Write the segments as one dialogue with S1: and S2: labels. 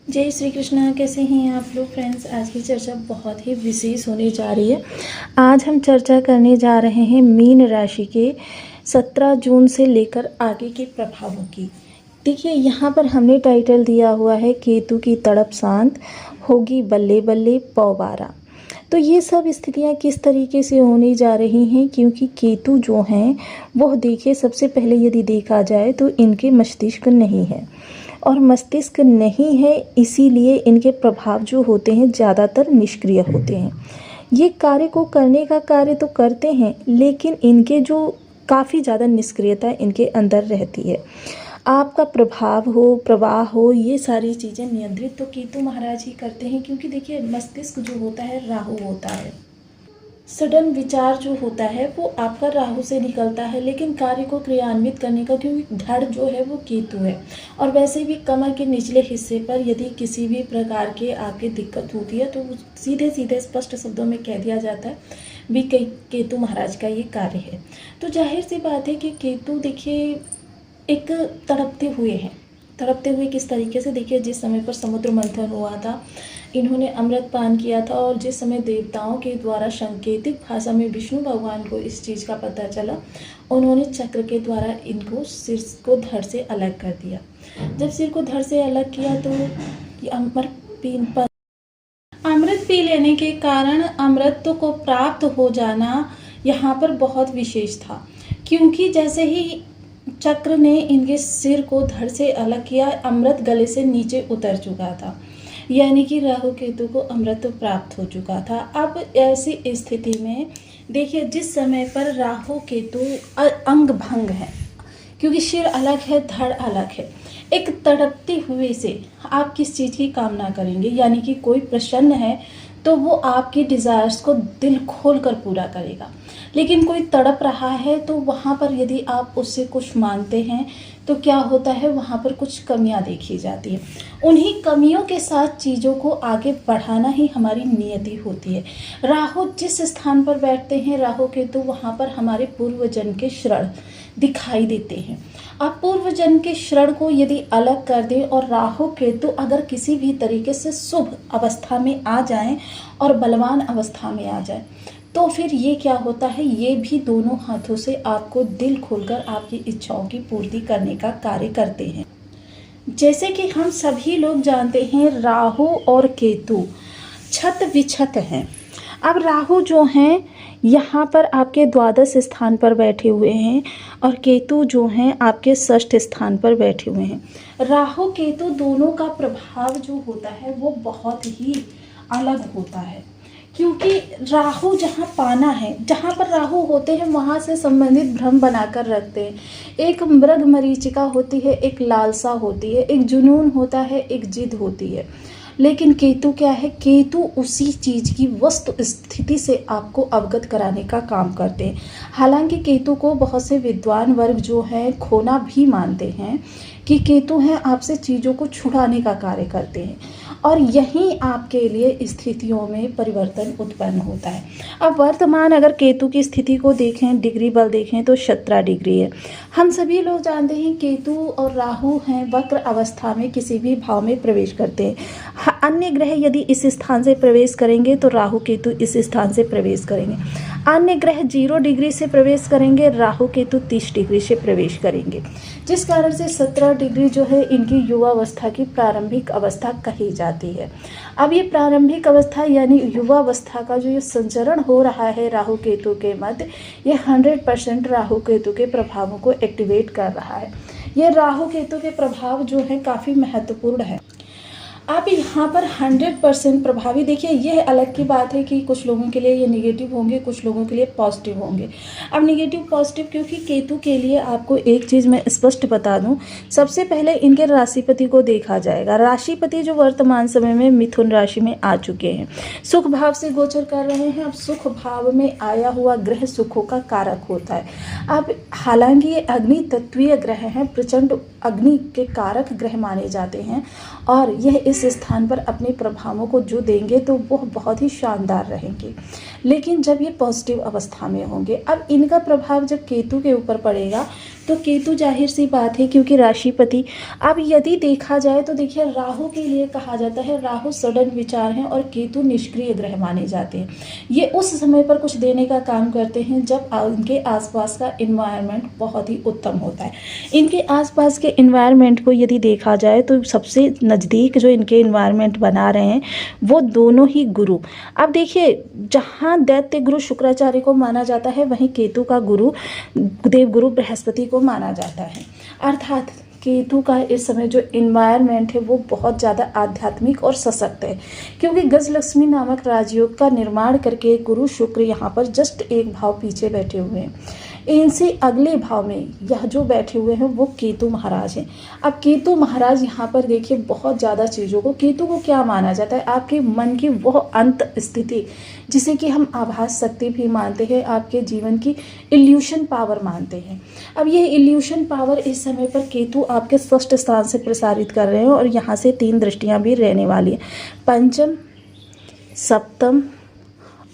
S1: जय श्री कृष्णा। कैसे हैं आप लोग फ्रेंड्स। आज की चर्चा बहुत ही विशेष होने जा रही है। आज हम चर्चा करने जा रहे हैं मीन राशि के 17 जून से लेकर आगे के प्रभावों की। देखिए यहाँ पर हमने टाइटल दिया हुआ है केतु की तड़प शांत होगी बल्ले बल्ले पौबारा। तो ये सब स्थितियाँ किस तरीके से होने जा रही हैं, क्योंकि केतु जो हैं वह देखिए सबसे पहले यदि देखा जाए तो इनके मस्तिष्क नहीं है, और मस्तिष्क नहीं है इसीलिए इनके प्रभाव जो होते हैं ज़्यादातर निष्क्रिय होते हैं। ये कार्य को करने का कार्य तो करते हैं, लेकिन इनके जो काफ़ी ज़्यादा निष्क्रियता इनके अंदर रहती है। आपका प्रभाव हो, प्रवाह हो, ये सारी चीज़ें नियंत्रित तो केतु महाराज ही करते हैं, क्योंकि देखिए मस्तिष्क जो होता है राहु होता है। सडन विचार जो होता है वो आपका राहु से निकलता है, लेकिन कार्य को क्रियान्वित करने का क्योंकि धड़ जो है वो केतु है। और वैसे भी कमर के निचले हिस्से पर यदि किसी भी प्रकार के आपकी दिक्कत होती है तो सीधे सीधे स्पष्ट शब्दों में कह दिया जाता है भी केतु महाराज का ये कार्य है। तो जाहिर सी बात है कि केतु देखिए एक तड़पते हुए किस तरीके से, देखिए जिस समय पर समुद्र मंथन हुआ था इन्होंने अमृत पान किया था, और जिस समय देवताओं के द्वारा सांकेतिक भाषा में विष्णु भगवान को इस चीज़ का पता चला, उन्होंने चक्र के द्वारा इनको सिर को धड़ से अलग कर दिया। जब सिर को धड़ से अलग किया तो अमृत पी लेने के कारण अमृत को प्राप्त हो जाना यहाँ पर बहुत विशेष था, क्योंकि जैसे ही चक्र ने इनके सिर को धड़ से अलग किया अमृत गले से नीचे उतर चुका था, यानी कि राहु केतु को अमृत प्राप्त हो चुका था। अब ऐसी स्थिति में देखिए जिस समय पर राहु केतु अंग भंग है, क्योंकि सिर अलग है धड़ अलग है, एक तड़पते हुए से आप किस चीज़ की कामना करेंगे, यानी कि कोई प्रसन्न है तो वो आपकी डिज़ायर्स को दिल खोल कर पूरा करेगा। लेकिन कोई तड़प रहा है तो वहाँ पर यदि आप उससे कुछ मांगते हैं तो क्या होता है, वहाँ पर कुछ कमियाँ देखी जाती हैं। उन्हीं कमियों के साथ चीज़ों को आगे बढ़ाना ही हमारी नियति होती है। राहु जिस स्थान पर बैठते हैं राहु केतु वहाँ पर हमारे पूर्व जन्म के श्रण दिखाई देते हैं। आप पूर्व जन्म के श्रण को यदि अलग कर दें और राहु केतु अगर किसी भी तरीके से शुभ अवस्था में आ जाएं और बलवान अवस्था में आ जाएं, तो फिर ये क्या होता है, ये भी दोनों हाथों से आपको दिल खोलकर आपकी इच्छाओं की पूर्ति करने का कार्य करते हैं। जैसे कि हम सभी लोग जानते हैं राहु और केतु छत विछत हैं। अब राहु जो हैं यहाँ पर आपके द्वादश स्थान पर बैठे हुए हैं और केतु जो हैं आपके षष्ठ स्थान पर बैठे हुए हैं। राहु केतु दोनों का प्रभाव जो होता है वो बहुत ही अलग होता है, क्योंकि राहु जहाँ पाना है, जहाँ पर राहु होते हैं वहाँ से संबंधित भ्रम बनाकर रखते हैं। एक मृग मरीचिका होती है, एक लालसा होती है, एक जुनून होता है, एक जिद होती है। लेकिन केतु क्या है, केतु उसी चीज़ की वस्तु स्थिति से आपको अवगत कराने का काम करते हैं। हालांकि केतु को बहुत से विद्वान वर्ग जो हैं खोना भी मानते हैं कि केतु हैं आपसे चीज़ों को छुड़ाने का कार्य करते हैं, और यहीं आपके लिए स्थितियों में परिवर्तन उत्पन्न होता है। अब वर्तमान अगर केतु की स्थिति को देखें, डिग्री बल देखें तो 17 डिग्री है। हम सभी लोग जानते हैं केतु और राहु हैं वक्र अवस्था में किसी भी भाव में प्रवेश करते हैं। अन्य ग्रह यदि इस स्थान से प्रवेश करेंगे तो राहु केतु इस स्थान से प्रवेश करेंगे। अन्य ग्रह 0 डिग्री से प्रवेश करेंगे, राहु केतु 30 डिग्री से प्रवेश करेंगे, जिस कारण से 17 डिग्री जो है इनकी युवावस्था की प्रारंभिक अवस्था कही जाती है। अब ये प्रारंभिक अवस्था यानी युवावस्था का जो ये संचरण हो रहा है राहु केतु के मध्य, ये 100% राहु केतु के प्रभावों को एक्टिवेट कर रहा है। ये राहु केतु के प्रभाव जो है काफ़ी महत्वपूर्ण है। आप यहाँ पर 100% प्रभावी, देखिए यह अलग की बात है कि कुछ लोगों के लिए ये नेगेटिव होंगे, कुछ लोगों के लिए पॉजिटिव होंगे। अब नेगेटिव पॉजिटिव क्योंकि केतु के लिए आपको एक चीज़ मैं स्पष्ट बता दूं, सबसे पहले इनके राशिपति को देखा जाएगा। राशिपति जो वर्तमान समय में मिथुन राशि में आ चुके हैं, सुख भाव से गोचर कर रहे हैं। अब सुख भाव में आया हुआ ग्रह सुखों का कारक होता है। अब हालांकि ये अग्नि तत्वीय ग्रह हैं, प्रचंड अग्नि के कारक ग्रह माने जाते हैं, और यह इस स्थान पर अपने प्रभावों को जो देंगे तो वो बहुत ही शानदार रहेंगे। लेकिन जब ये पॉजिटिव अवस्था में होंगे, अब इनका प्रभाव जब केतु के ऊपर पड़ेगा तो केतु जाहिर सी बात है क्योंकि राशिपति। अब यदि देखा जाए तो देखिए राहु के लिए कहा जाता है राहु सडन विचार हैं और केतु निष्क्रिय ग्रह माने जाते हैं। ये उस समय पर कुछ देने का काम करते हैं जब इनके आसपास का इन्वायरमेंट बहुत ही उत्तम होता है। इनके आसपास के इन्वायरमेंट को यदि देखा जाए तो सबसे नज़दीक जो इनके इन्वायरमेंट बना रहे हैं वो दोनों ही गुरु। अब देखिए जहाँ दैत्य गुरु शुक्राचार्य को माना जाता है वहीं केतु का गुरु देवगुरु बृहस्पति को माना जाता है। अर्थात केतु का इस समय जो इन्वायरमेंट है वो बहुत ज़्यादा आध्यात्मिक और सशक्त है क्योंकि गजलक्ष्मी नामक राजयोग का निर्माण करके गुरु शुक्र यहाँ पर जस्ट एक भाव पीछे बैठे हुए हैं। इनसे अगले भाव में यह जो बैठे हुए हैं वो केतु महाराज हैं। अब केतु महाराज यहाँ पर देखिए बहुत ज़्यादा चीज़ों को, केतु को क्या माना जाता है, आपके मन की वह अंत स्थिति जिसे कि हम आभास शक्ति भी मानते हैं, आपके जीवन की इल्यूशन पावर मानते हैं। अब ये इल्यूशन पावर इस समय पर केतु आपके षष्ठ स्थान से प्रसारित कर रहे हैं और यहाँ से 3 दृष्टियाँ भी रहने वाली हैं, पंचम, सप्तम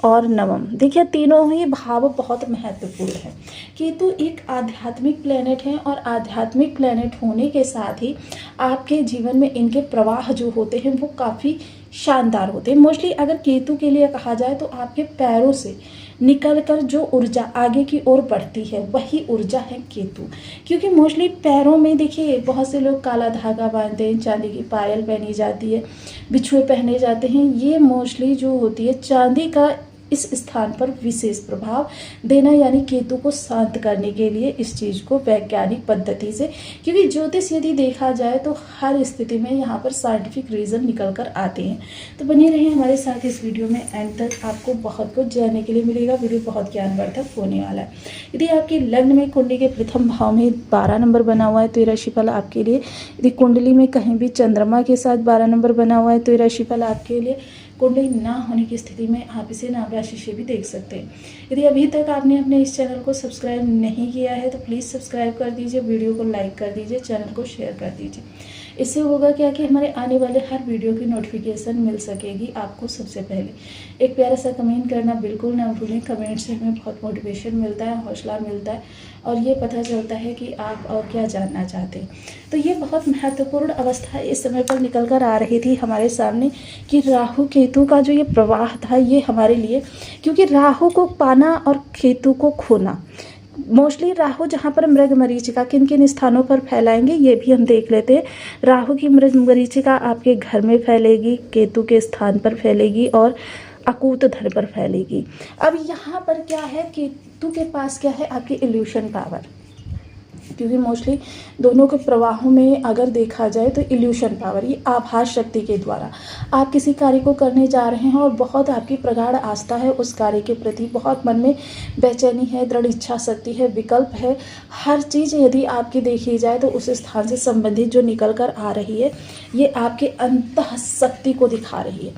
S1: और नवम। देखिए तीनों ही भाव बहुत महत्वपूर्ण है। केतु एक आध्यात्मिक प्लेनेट है और आध्यात्मिक प्लेनेट होने के साथ ही आपके जीवन में इनके प्रवाह जो होते हैं वो काफ़ी शानदार होते हैं। मोस्टली अगर केतु के लिए कहा जाए तो आपके पैरों से निकलकर जो ऊर्जा आगे की ओर बढ़ती है वही ऊर्जा है केतु। क्योंकि मोस्टली पैरों में देखिए बहुत से लोग काला धागा बांधते हैं, चांदी की पायल पहनी जाती है, बिछुए पहने जाते हैं। ये मोस्टली जो होती है चांदी का इस स्थान पर विशेष प्रभाव देना, यानी केतु को शांत करने के लिए इस चीज़ को वैज्ञानिक पद्धति से, क्योंकि ज्योतिष यदि देखा जाए तो हर स्थिति में यहाँ पर साइंटिफिक रीज़न निकल कर आते हैं। तो बने रहिए हमारे साथ इस वीडियो में, एंड तक आपको बहुत कुछ जानने के लिए मिलेगा। वीडियो बहुत ज्ञानवर्धक होने वाला है। यदि आपकी लग्न में कुंडली के प्रथम भाव में 12 नंबर बना हुआ है तो ये राशिफल आपके लिए। यदि कुंडली में कहीं भी चंद्रमा के साथ 12 नंबर बना हुआ है तो ये राशिफल आपके लिए। कुंडली ना होने की स्थिति में आप इसे नाम राशि से भी देख सकते हैं। यदि अभी तक आपने अपने इस चैनल को सब्सक्राइब नहीं किया है तो प्लीज़ सब्सक्राइब कर दीजिए, वीडियो को लाइक कर दीजिए, चैनल को शेयर कर दीजिए। इससे होगा क्या कि हमारे आने वाले हर वीडियो की नोटिफिकेशन मिल सकेगी आपको सबसे पहले। एक प्यारा सा कमेंट करना बिल्कुल ना भूलें। कमेंट से हमें बहुत मोटिवेशन मिलता है, हौसला मिलता है और ये पता चलता है कि आप और क्या जानना चाहते हैं। तो ये बहुत महत्वपूर्ण अवस्था इस समय पर निकल कर आ रही थी हमारे सामने कि राहु केतु का जो ये प्रवाह था ये हमारे लिए, क्योंकि राहु को पाना और केतु को खोना। मोस्टली राहु जहाँ पर मृग मरीचिका किन किन स्थानों पर फैलाएंगे ये भी हम देख लेते हैं। राहु की मृग मरीचिका आपके घर में फैलेगी, केतु के स्थान पर फैलेगी और अकूत धन पर फैलेगी। अब यहाँ पर क्या है, केतु के पास क्या है, आपकी इल्यूशन पावर। क्योंकि मोस्टली दोनों के प्रवाहों में अगर देखा जाए तो इल्यूशन पावर, ये आभास शक्ति के द्वारा आप किसी कार्य को करने जा रहे हैं और बहुत आपकी प्रगाढ़ आस्था है उस कार्य के प्रति, बहुत मन में बेचैनी है, दृढ़ इच्छा शक्ति है, विकल्प है। हर चीज़ यदि आपकी देखी जाए तो उस स्थान से संबंधित जो निकल कर आ रही है ये आपके अंतः शक्ति को दिखा रही है।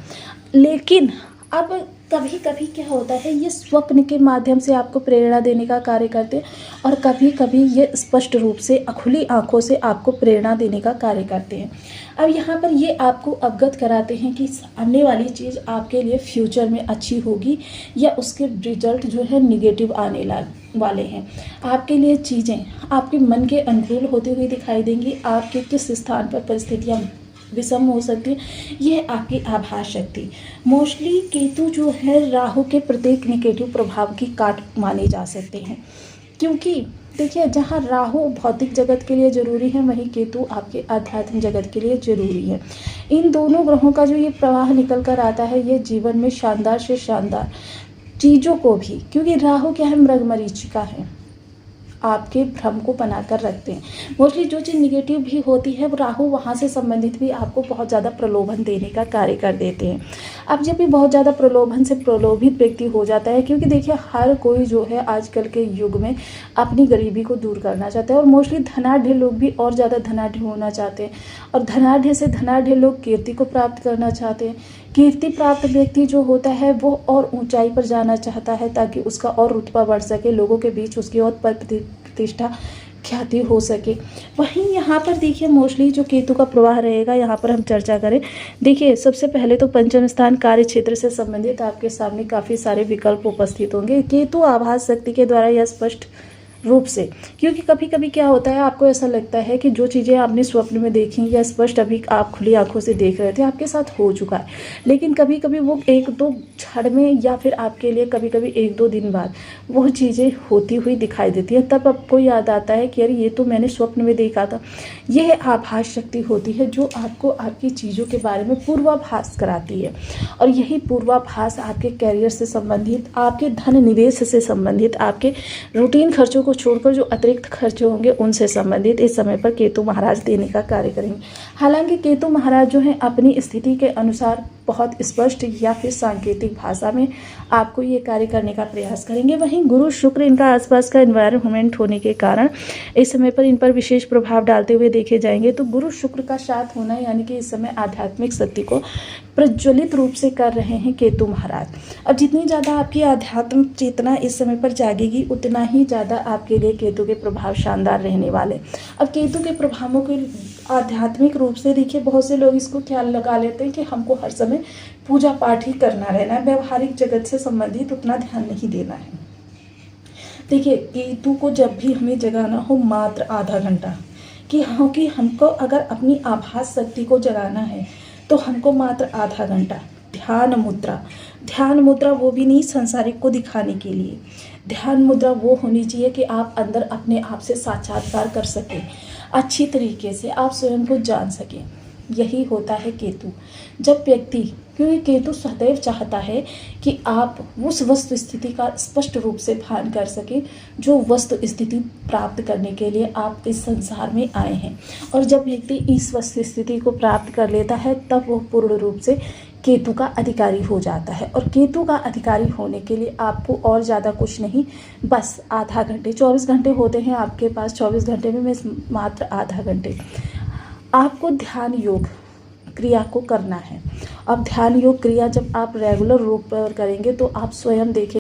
S1: लेकिन अब कभी कभी क्या होता है, ये स्वप्न के माध्यम से आपको प्रेरणा देने का कार्य करते हैं और कभी कभी ये स्पष्ट रूप से खुली आंखों से आपको प्रेरणा देने का कार्य करते हैं। अब यहाँ पर ये आपको अवगत कराते हैं कि आने वाली चीज़ आपके लिए फ्यूचर में अच्छी होगी या उसके रिजल्ट जो है निगेटिव आने वाले हैं। आपके लिए चीज़ें आपके मन के अनुकूल होती हुई दिखाई देंगी। आपके किस स्थान पर परिस्थितियाँ विषम हो सकती है, यह आपकी आभास शक्ति। मोस्टली केतु जो है राहु के प्रत्येक नेगेटिव प्रभाव की काट माने जा सकते हैं। क्योंकि देखिए जहाँ राहु भौतिक जगत के लिए ज़रूरी है वहीं केतु आपके आध्यात्मिक जगत के लिए ज़रूरी है। इन दोनों ग्रहों का जो ये प्रवाह निकल कर आता है ये जीवन में शानदार से शानदार चीज़ों को भी, क्योंकि राहु क्या है, मृग मरीचिका है, आपके भ्रम को बनाकर रखते हैं। मोस्टली जो चीज़ निगेटिव भी होती है राहु वहाँ से संबंधित भी आपको बहुत ज़्यादा प्रलोभन देने का कार्य कर देते हैं। अब जब भी बहुत ज़्यादा प्रलोभन से प्रलोभित व्यक्ति हो जाता है, क्योंकि देखिए हर कोई जो है आजकल के युग में अपनी गरीबी को दूर करना चाहता है और मोस्टली धनाढ़ लोग भी और ज़्यादा धनाढ़ होना चाहते हैं और धनाढ़ से धनाढ़ लोग कीर्ति को प्राप्त करना चाहते हैं। कीर्ति प्राप्त व्यक्ति जो होता है वो और ऊंचाई पर जाना चाहता है ताकि उसका और रुतबा बढ़ सके, लोगों के बीच उसकी और पद प्रतिष्ठा ख्याति हो सके। वहीं यहाँ पर देखिए मोस्टली जो केतु का प्रवाह रहेगा यहाँ पर हम चर्चा करें। देखिए सबसे पहले तो पंचम स्थान कार्य क्षेत्र से संबंधित आपके सामने काफ़ी सारे विकल्प उपस्थित होंगे। केतु आभास शक्ति के द्वारा यह स्पष्ट रूप से। क्योंकि कभी-कभी क्या होता है, आपको ऐसा लगता है कि जो चीज़ें आपने स्वप्न में देखी या स्पष्ट अभी आप खुली आँखों से देख रहे थे, आपके साथ हो चुका है। लेकिन कभी-कभी वो 1-2 क्षण में या फिर आपके लिए कभी-कभी 1-2 दिन बाद वो चीज़ें होती हुई दिखाई देती हैं। तब आपको याद आता है कि अरे ये तो मैंने स्वप्न में देखा था। यह आभास शक्ति होती है जो आपको आपकी चीज़ों के बारे में पूर्वाभास कराती है। और यही पूर्वाभास आपके करियर से संबंधित, आपके धन निवेश से संबंधित, आपके रूटीन खर्चों को छोड़कर जो अतिरिक्त खर्चे होंगे उनसे संबंधित इस समय पर केतु महाराज देने का कार्य करेंगे। हालांकि केतु महाराज जो हैं अपनी स्थिति के अनुसार बहुत स्पष्ट या फिर सांकेतिक भाषा में आपको ये कार्य करने का प्रयास करेंगे। वहीं गुरु शुक्र इनका आसपास का एनवायरनमेंट होने के कारण इस समय पर इन पर विशेष प्रभाव डालते हुए देखे जाएंगे। तो गुरु शुक्र का साथ होना यानी कि इस समय आध्यात्मिक शक्ति को प्रज्वलित रूप से कर रहे हैं केतु महाराज। अब जितनी ज़्यादा आपकी आध्यात्म चेतना इस समय पर जागेगी उतना ही ज़्यादा आपके लिए केतु के प्रभाव शानदार रहने वाले। अब केतु के प्रभावों के आध्यात्मिक रूप से देखिए, बहुत से लोग इसको ख्याल लगा लेते हैं कि हमको हर समय पूजा पाठ ही करना रहना है, व्यवहारिक जगत से संबंधित उतना ध्यान नहीं देना है। देखिए, केतु को जब भी हमें जगाना हो मात्र आधा घंटा, कि हमको अगर अपनी आभास शक्ति को जगाना है तो हमको मात्र आधा घंटा ध्यान मुद्रा वो भी नहीं संसारिक को दिखाने के लिए। ध्यान मुद्रा वो होनी चाहिए कि आप अंदर अपने आप से साक्षात्कार कर सकें, अच्छी तरीके से आप स्वयं को जान सकें। यही होता है केतु। जब व्यक्ति, क्योंकि केतु सदैव चाहता है कि आप उस वस्तु स्थिति का स्पष्ट रूप से भान कर सकें जो वस्तु स्थिति प्राप्त करने के लिए आप इस संसार में आए हैं। और जब व्यक्ति इस वस्तु स्थिति को प्राप्त कर लेता है तब वो पूर्ण रूप से केतु का अधिकारी हो जाता है। और केतु का अधिकारी होने के लिए आपको और ज़्यादा कुछ नहीं, बस आधा घंटे, 24 घंटे होते हैं आपके पास, 24 घंटे में मात्र आधा घंटे आपको ध्यान योग क्रिया को करना है। अब ध्यान योग क्रिया जब आप रेगुलर रूप पर करेंगे तो आप स्वयं देखें